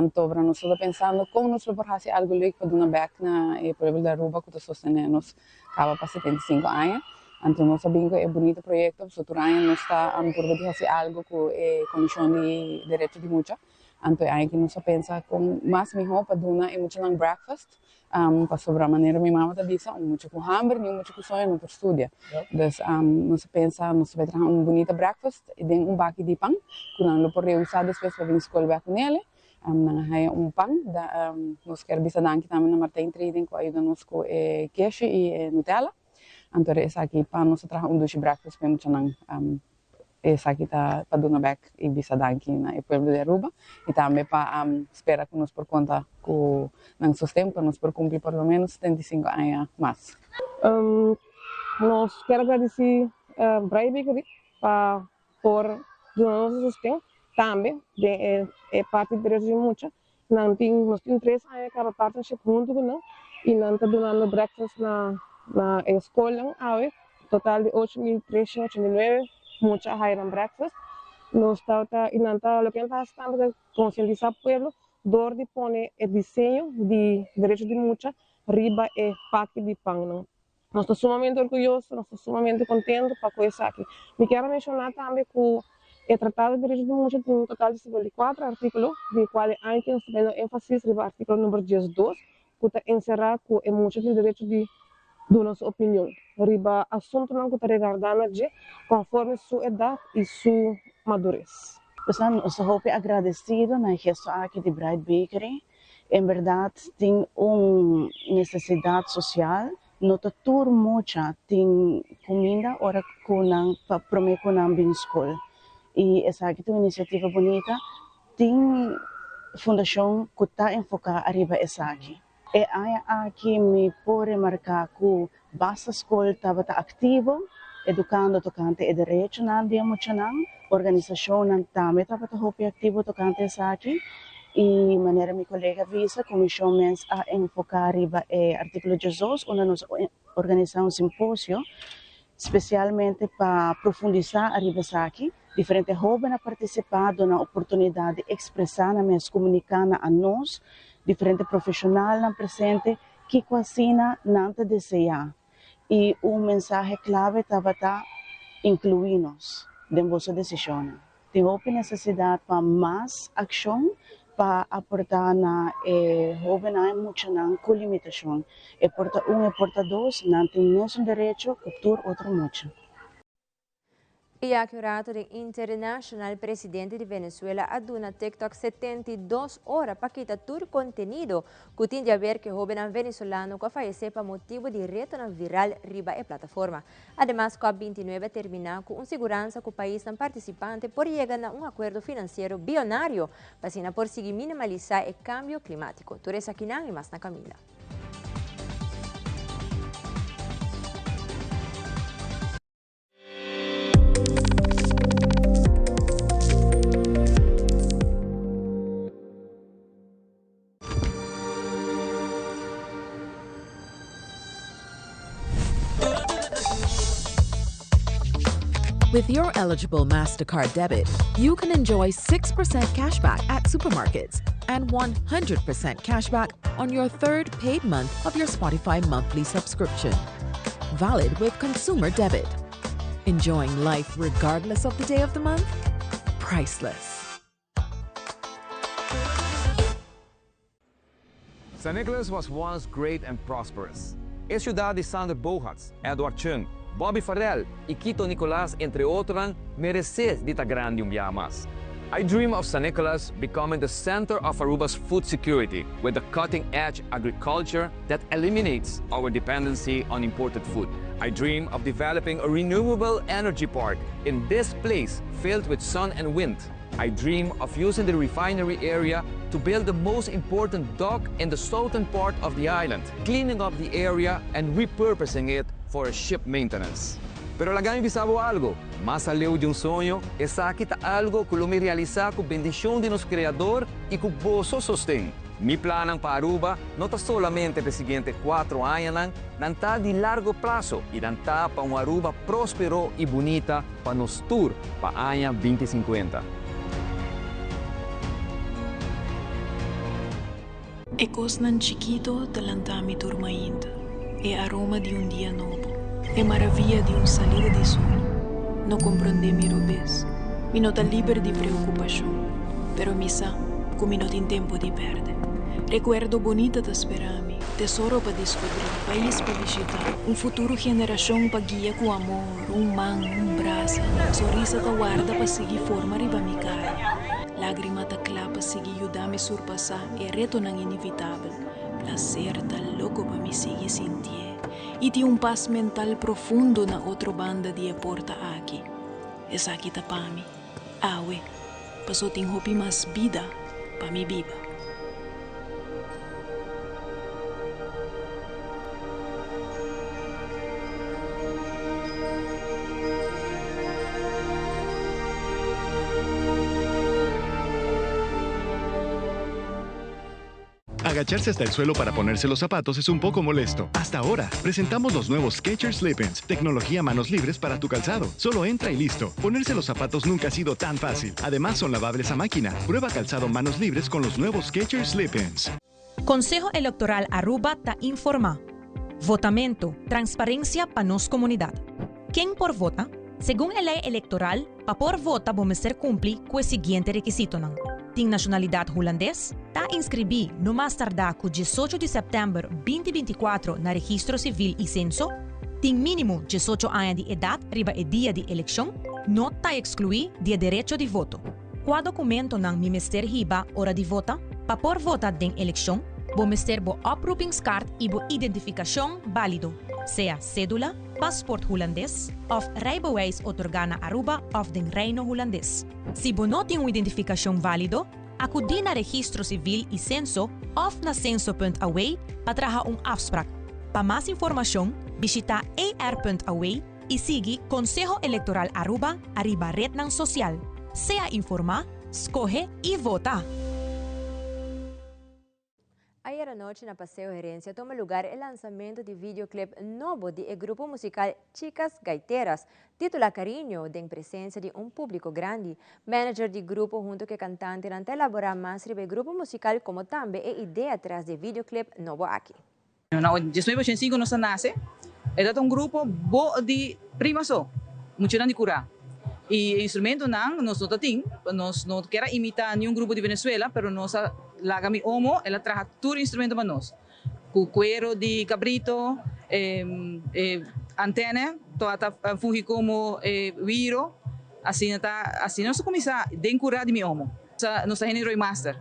Então, nós estamos pensando como nós podemos fazer algo legal para dar back na povo da Aruba que sostenemos acaba para 75 anos. Então, nós sabemos que é um bonito projeto. Futuro ano nós estamos por fazer algo com a Comissão de Direito de Mucha. Então, aqui nós pensamos com mais melhor para dar um breakfast. Para sobre a maneira minha mãe está dizendo, muito com hamburger, muito com sonho, muito estúdio. Então, nós pensamos, nós vamos ter bonito breakfast e tem baque de pão, que nós podemos usar depois para vir escolher com ele. Nangahay pão, nós queremos bisa danki também na Martin Trading com ajuda nos com queijo e Nutella. Então essa aqui para nós trazer doce breakfast para muito nang essa aqui tá para dar back e bisa danki na povo de Aruba e também para esperar que nós por conta com nang sistema para nós por cumprir por lo menos 75 anos mais. Nós queremos agradecer Bright Bakery para por nosso sistema. Também é parte do direito de Mucha. Nós temos 3 anos cada partnership junto com nós e nós estamos dando breakfast na escola, total de 8.389 Mucha hiring breakfast. Nós estamos e nós o que nós estamos é conscientizar o povo de poner o desenho de direito de Mucha riba é paque de pão. Nós estamos sumamente orgulhosos, nós estamos sumamente contentes para com isso aqui. Me quero mencionar também que o Tratado de Direito de Mucha tem um total de 54 artículos, de quais antes nós temos ênfase no artículo número 12, que está encerrado com o Mucha de direito de dar nossa opinião. Riba assunto não que está regardando conforme sua idade e sua madurez. Portanto, eu estou agradecido na gesto aqui de Bright Bakery. Em verdade, tem uma necessidade social. No tour Mucha tem comida ora para prometer com a escola. E essa aqui tem uma iniciativa bonita, tem fundação que está enfocada arriba essa aqui. E aqui me pode remarcar que basta escola estava ativa, educando tocante o direito na dia muchanang, organização também estava ativa tocante essa aqui. E maneira minha colega visa, a comissão mens a enfocar arriba o artículo 18, onde nós organizamos simpósio, especialmente para aprofundizar arriba essa aqui. Diferentes jovens participaram na oportunidade de expressar, mas comunicar a nós, diferentes profissionais na presente, que quase não desejar. E mensagem clave estava incluir-nos em vossa decisão. Tem necessidade para mais ação, para aportar na jovens muchanang com limitação. E porta e porta dois, não tem mesmo direito, cultura, outro mucho. E a curato do internacional presidente de Venezuela aduna TikTok 72 horas para quitar todo contenido que tem a ver que o jovem venezolano que faleceu por motivo de retorno viral riba a plataforma. Además, COP29 termina com segurança que o país não participante por chegar a acordo financeiro bilionário para por seguir minimalizar o cambio climático. Teresa Quinang e mais na Camila. With your eligible MasterCard debit, you can enjoy 6% cashback at supermarkets, and 100% cashback on your third paid month of your Spotify monthly subscription. Valid with consumer debit. Enjoying life regardless of the day of the month? Priceless. San Nicolas was once great and prosperous. É ciudad de Sander Bogarts, Edward Chung, Bobby Farrell e Quito Nicolás, entre outros, mereces dita grande mas. I dream of San Nicolas becoming the center of Aruba's food security with a cutting-edge agriculture that eliminates our dependency on imported food. I dream of developing a renewable energy park in this place filled with sun and wind. I dream of using the refinery area to build the most important dock in the southern part of the island, cleaning up the area and repurposing it for a ship maintenance. Pero lagami bisabo algo, mas aleu de sonho, essa kita algo que me realizar com bendição de nosso Criador e com boso sostém. Mi planang para Aruba não está solamente para os seguintes 4 anos, não está de largo prazo e não está para Aruba próspero e bonita para nos tour para o ano 2050. Ecos nan chiquito talantami turmaindo, e aroma de dia novo, e maravilla de salida de sol. No comprende mi rubes, mi no está libre de preocupação, pero misa, como no tem tempo de perder. Recuerdo bonita de esperar-me, tesouro para descobrir, país para visitar, futuro geração para guiar com amor, man, braço, sorriso da guarda para seguir forma riba mi cara. Lágrima da clapa seguir ajudar-me surpassar e reto não inevitável. Prazer tá louco para me seguir sentir. E tem paz mental profundo na outra banda de porta aqui. Essa aqui tá para mim. Awe, passou tem hopi mais vida para me viva. Agacharse hasta el suelo para ponerse los zapatos es un poco molesto. Hasta ahora, presentamos los nuevos Skechers Slip-ins, tecnología manos libres para tu calzado. Solo entra y listo. Ponerse los zapatos nunca ha sido tan fácil. Además, son lavables a máquina. Prueba calzado manos libres con los nuevos Skechers Slip-ins. Consejo Electoral Aruba ta informa. Votamento, transparencia para nos comunidad. ¿Quién por vota? Según la ley electoral, para por vota vamos ser cumplir con el siguiente requisito. Tem nacionalidade holandês? Está inscrevi no mais tardar com 18 de setembro 2024 na Registro Civil e Censo? Tem mínimo 18 anos de idade riba o dia de eleição? Não está excluído de direito de voto. Qual documento não ministério riba hora de vota? Para por votar den eleição, vamos ter bo oproepingskaart e bo identificação válido, seja cédula, paspoort holandês of rijbewijs otorgana Aruba of den Reino holandês. Se você não tem uma identificação válido, acudir na Registro Civil e Censo of na censo.away para trazer afspraak. Para mais informação, visita ar.away e siga Consejo Electoral Aruba arriba Red Nang Social. Sea informar, escoge e vota. Ayer anoche na Paseo Gerencia toma lugar el lanzamiento de videoclip nuevo del grupo musical Chicas Gaiteras, titula Cariño, en presencia de un público grande. Manager del grupo junto con cantante han elaborado más sobre el grupo musical como también la idea tras del videoclip nuevo aquí. En 1985 nos nace, es un grupo de primaso, mucho de cura. Y el instrumento nos no quiere imitar ni un grupo de Venezuela, pero nos lagami homo, ela traja todo instrumento para nós. Com cuero de cabrito, antena, toda funge como viro, assim nós começar a curar de mi homo. Nossa gente Roy Master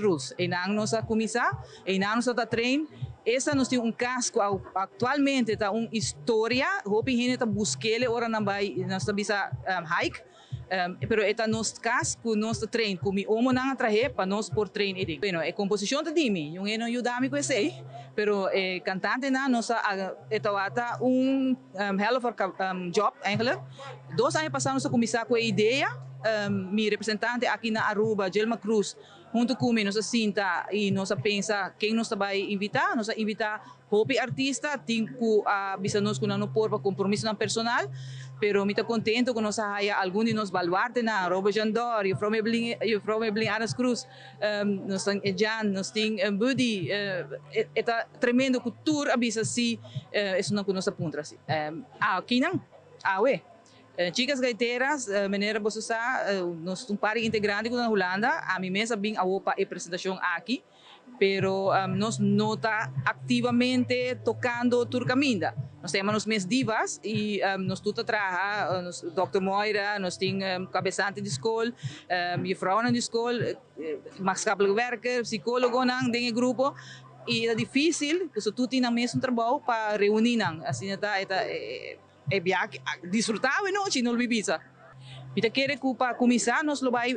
Rules. E não nós começar, e não nós trein. Essa nós tem casco atualmente tá uma história, hope gente tá buscando ora não vai nós tá bisa hike. Pero eta nos casco nos trein como homo não atrair para nós por trein ele. Bueno, a composição tá de mim, eu não ajuda-me com isso, pero cantante na nossa eta wata hell of a job eigenlijk. 2 anos passados nós começar com a ideia, mi representante aqui na Aruba, Gelma Cruz, junto comigo, nós sinta e nós pensa quem nós vai invitar, nós invitar hopi artista, tinha bisa nós com não por compromisso personal. pero me está contento que nos haya algunos de nos baluarte na Robert Jandor, yo from Ebling Aras Cruz, nos tem Jan, nos tem Buddy, eta tremendo cultura abisa si, isso não que nos apunta assim. Aqui não, we. Chicas gaiteras, maneira bosusa, nós par integrante na Holanda, a mim mesma bem a opa e apresentação aqui, pero nos nota ativamente tocando turcaminda. Nós temos os meus divas e nós tudo trabalha, Dr. Moira, nós temos cabeçante de escola, mevrouw na escola, maatschappelijk werker, psicólogo nang ding grupo. E é difícil, porque tudo tem na mesmo trabalho para reunir nang, assim é viagem disfrutável noite no Ibiza. Kita quer que para começar nós lo vai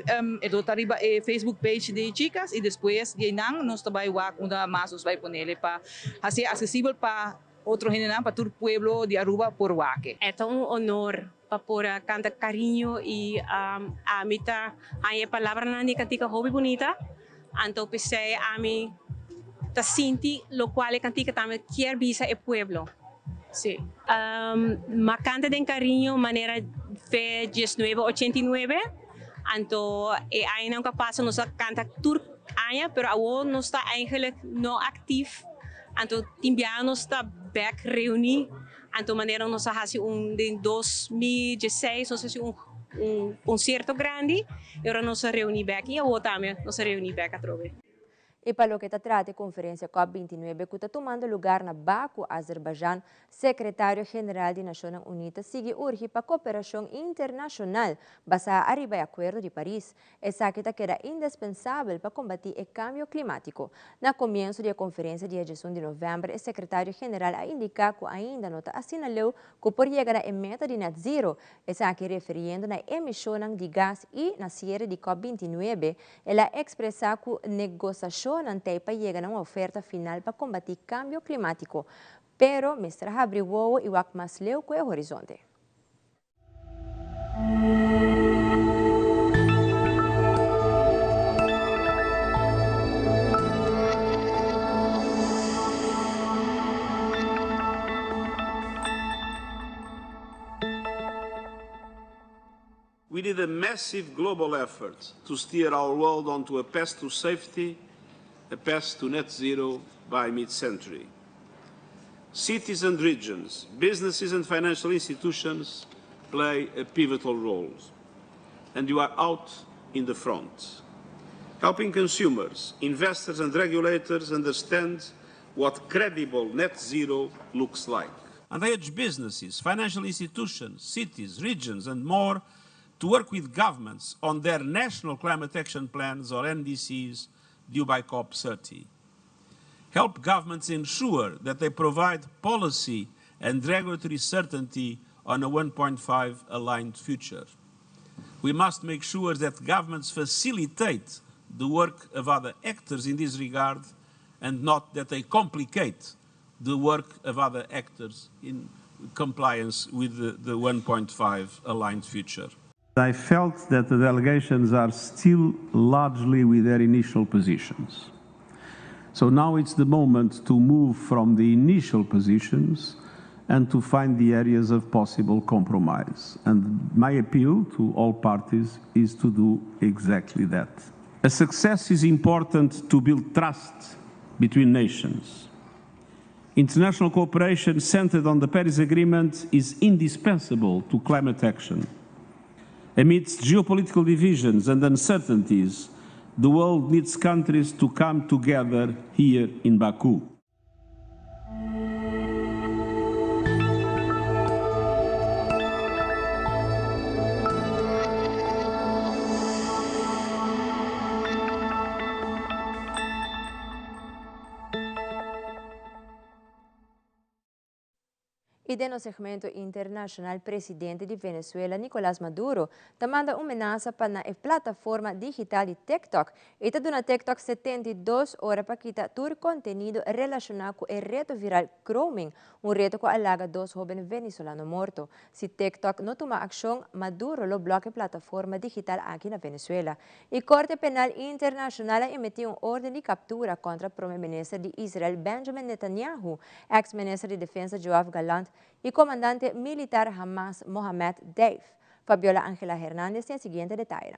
tariba Facebook page de chicas e depois de nang nós também vai mais nos vai ponerle para ser acessível para outro gente para todo pueblo de Aruba por Waque. É honor para cantar carinho e a mita a palavra na ni cantica hobby bonita, então pensei a mim ta sinti lo quale cantica também quer visa e pueblo. Sí. Macanta de cariño manera fe 1989. Anto aí não capaz nos canta tur aya, pero agora não está eigenlijk não ativo. Anto timbia nos está back reuni. Anto maneira nos hace de 2016 nos hace concerto grande. E ora nos reuni back e agora também nos reuni back a trove. E para o que trata a conferência COP29, que está tomando lugar na Baku, Azerbaijão, secretário-geral das Nações Unidas sigue urge para a cooperação internacional basada arriba do Acordo de Paris. Essa que queda indispensável para combater o cambio climático. Na começo da conferência dia 18 de novembro, o secretário-geral a indicar que ainda não está assinalou que por chegar à meta de net zero, essa que referindo na emissão de gás e na série de COP29, ela expressa que negociação ante para chegar a uma oferta final para combater cambio climático. Pero, Mr. Habriwo e o mais leu com o horizonte. We need a massive global effort to steer our world onto a path to safety, a path to net zero by mid-century. Cities and regions, businesses and financial institutions play a pivotal role, and you are out in the front, helping consumers, investors and regulators understand what credible net zero looks like. And I urge businesses, financial institutions, cities, regions and more to work with governments on their national climate action plans or NDCs due by COP30. Help governments ensure that they provide policy and regulatory certainty on a 1.5 aligned future. We must make sure that governments facilitate the work of other actors in this regard and not that they complicate the work of other actors in compliance with the 1.5 aligned future. I felt that the delegations are still largely with their initial positions. So now it's the moment to move from the initial positions and to find the areas of possible compromise. And my appeal to all parties is to do exactly that. A success is important to build trust between nations. International cooperation centered on the Paris Agreement is indispensable to climate action. Amidst geopolitical divisions and uncertainties, the world needs countries to come together here in Baku. E no segmento internacional, presidente de Venezuela, Nicolás Maduro, manda uma ameaça para a plataforma digital de TikTok. E está dando TikTok 72 horas para quitar todo conteúdo relacionado com o reto viral Grooming, reto que alaga 2 jovens venezolanos mortos. Se TikTok não toma ação, Maduro lo bloquea a plataforma digital aqui na Venezuela. E a Corte Penal Internacional emitiu ordem de captura contra o primeiro-ministro de Israel, Benjamin Netanyahu, ex-ministro de Defesa Yoav Gallant, y comandante militar Hamas Mohamed Deif. Fabiola Ángela Hernández tiene el siguiente detalle.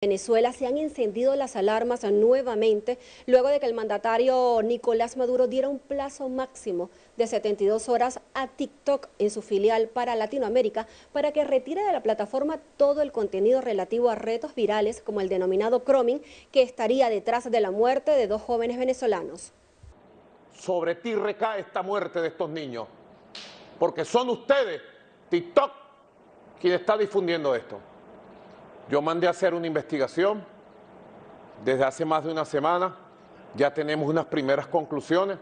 Venezuela se han encendido las alarmas nuevamente luego de que el mandatario Nicolás Maduro diera un plazo máximo de 72 horas a TikTok en su filial para Latinoamérica para que retire de la plataforma todo el contenido relativo a retos virales como el denominado Cromming, que estaría detrás de la muerte de 2 jóvenes venezolanos. Sobre ti recae esta muerte de estos niños, porque son ustedes, TikTok, quien está difundiendo esto. Yo mandé a hacer una investigación desde hace más de una semana, ya tenemos unas primeras conclusiones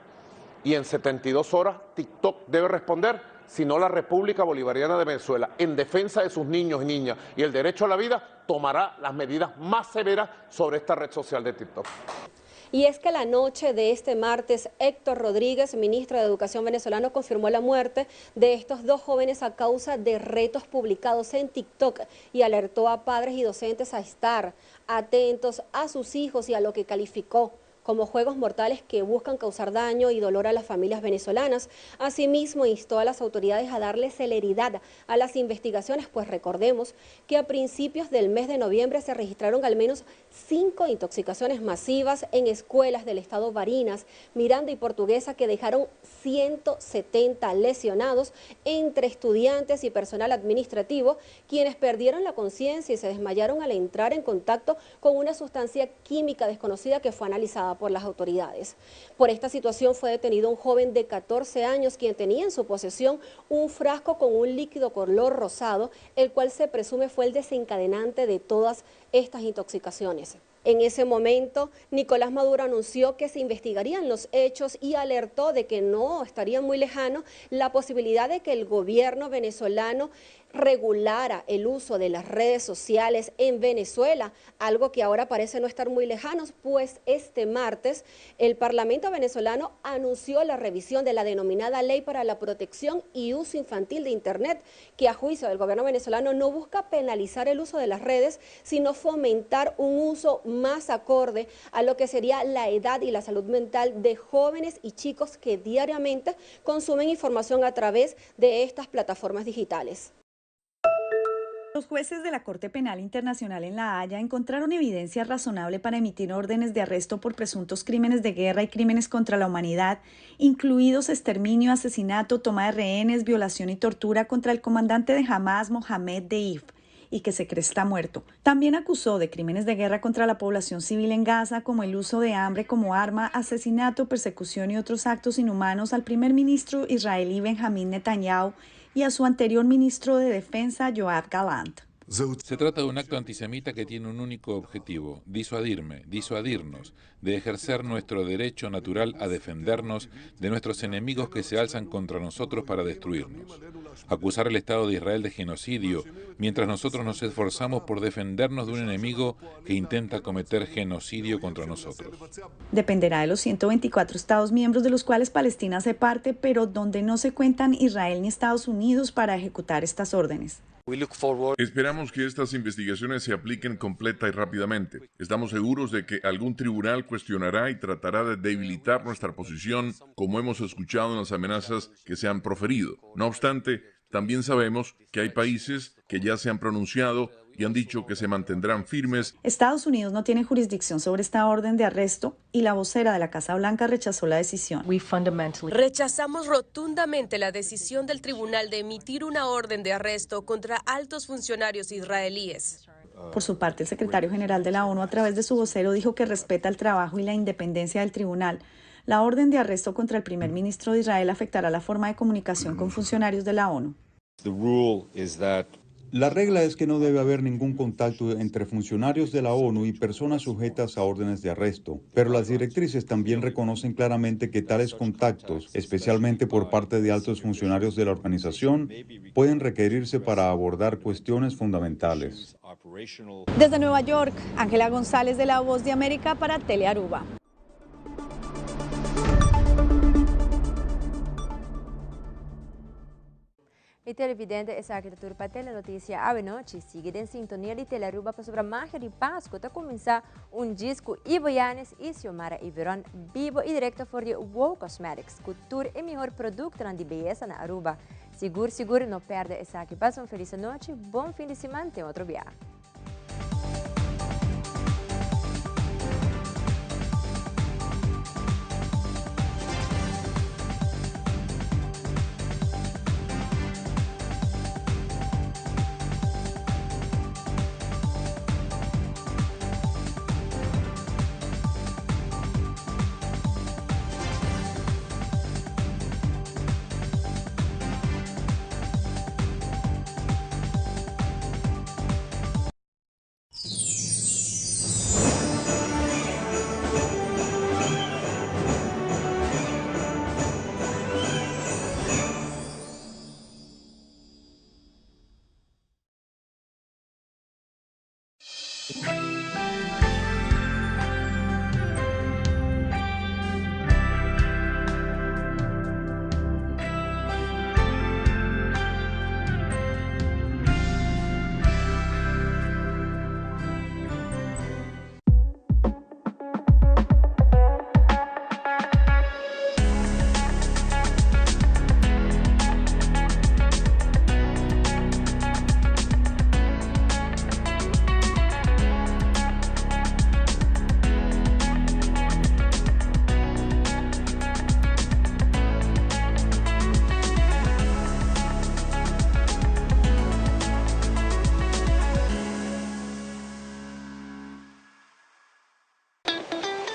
y en 72 horas TikTok debe responder, si no la República Bolivariana de Venezuela, en defensa de sus niños y niñas y el derecho a la vida, tomará las medidas más severas sobre esta red social de TikTok. Y es que la noche de este martes, Héctor Rodríguez, ministro de Educación venezolano, confirmó la muerte de estos 2 jóvenes a causa de retos publicados en TikTok y alertó a padres y docentes a estar atentos a sus hijos y a lo que calificó como juegos mortales que buscan causar daño y dolor a las familias venezolanas. Asimismo, instó a las autoridades a darle celeridad a las investigaciones, pues recordemos que a principios del mes de noviembre se registraron al menos 5 intoxicaciones masivas en escuelas del estado Barinas, Miranda y Portuguesa que dejaron 170 lesionados entre estudiantes y personal administrativo, quienes perdieron la conciencia y se desmayaron al entrar en contacto con una sustancia química desconocida que fue analizada por las autoridades. Por esta situación fue detenido un joven de 14 años quien tenía en su posesión un frasco con un líquido color rosado, el cual se presume fue el desencadenante de todas estas intoxicaciones. En ese momento, Nicolás Maduro anunció que se investigarían los hechos y alertó de que no estaría muy lejano la posibilidad de que el gobierno venezolano regulara el uso de las redes sociales en Venezuela, algo que ahora parece no estar muy lejanos, pues este martes el Parlamento venezolano anunció la revisión de la denominada Ley para la Protección y Uso Infantil de Internet, que a juicio del gobierno venezolano no busca penalizar el uso de las redes, sino fomentar un uso más acorde a lo que sería la edad y la salud mental de jóvenes y chicos que diariamente consumen información a través de estas plataformas digitales. Los jueces de la Corte Penal Internacional en La Haya encontraron evidencia razonable para emitir órdenes de arresto por presuntos crímenes de guerra y crímenes contra la humanidad, incluidos exterminio, asesinato, toma de rehenes, violación y tortura contra el comandante de Hamas, Mohamed Deif, y que se cree está muerto. También acusó de crímenes de guerra contra la población civil en Gaza, como el uso de hambre como arma, asesinato, persecución y otros actos inhumanos al primer ministro israelí Benjamín Netanyahu y a su anterior ministro de Defensa, Yoav Gallant. Se trata de un acto antisemita que tiene un único objetivo: disuadirnos de ejercer nuestro derecho natural a defendernos de nuestros enemigos que se alzan contra nosotros para destruirnos. Acusar al Estado de Israel de genocidio, mientras nosotros nos esforzamos por defendernos de un enemigo que intenta cometer genocidio contra nosotros. Dependerá de los 124 Estados miembros de los cuales Palestina hace parte, pero donde no se cuentan Israel ni Estados Unidos para ejecutar estas órdenes. Esperamos que estas investigaciones se apliquen completa y rápidamente. Estamos seguros de que algún tribunal cuestionará y tratará de debilitar nuestra posición, como hemos escuchado en las amenazas que se han proferido. No obstante, también sabemos que hay países que ya se han pronunciado y han dicho que se mantendrán firmes. Estados Unidos no tiene jurisdicción sobre esta orden de arresto y la vocera de la Casa Blanca rechazó la decisión. Rechazamos rotundamente la decisión del tribunal de emitir una orden de arresto contra altos funcionarios israelíes. Por su parte, el secretario general de la ONU, a través de su vocero, dijo que respeta el trabajo y la independencia del tribunal. La orden de arresto contra el primer ministro de Israel afectará la forma de comunicación con funcionarios de la ONU. La regla es que no debe haber ningún contacto entre funcionarios de la ONU y personas sujetas a órdenes de arresto, pero las directrices también reconocen claramente que tales contactos, especialmente por parte de altos funcionarios de la organización, pueden requerirse para abordar cuestiones fundamentales. Desde Nueva York, Ángela González de La Voz de América para Telearuba. E televidente essa arquitetura para telenotícia à noite, siga em sintonia de Telearuba para sobre a magia de Páscoa, está começar disco Ivo Yanes e Xiomara Iveron, vivo e direto for de Wow Cosmetics, cultura e melhor produto de beleza na Aruba. Seguro, não perde essa aqui. Passa uma feliz noite, bom fim de semana, tem outro dia.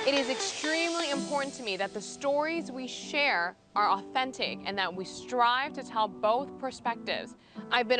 It is extremely important to me that the stories we share are authentic and that we strive to tell both perspectives. I've been a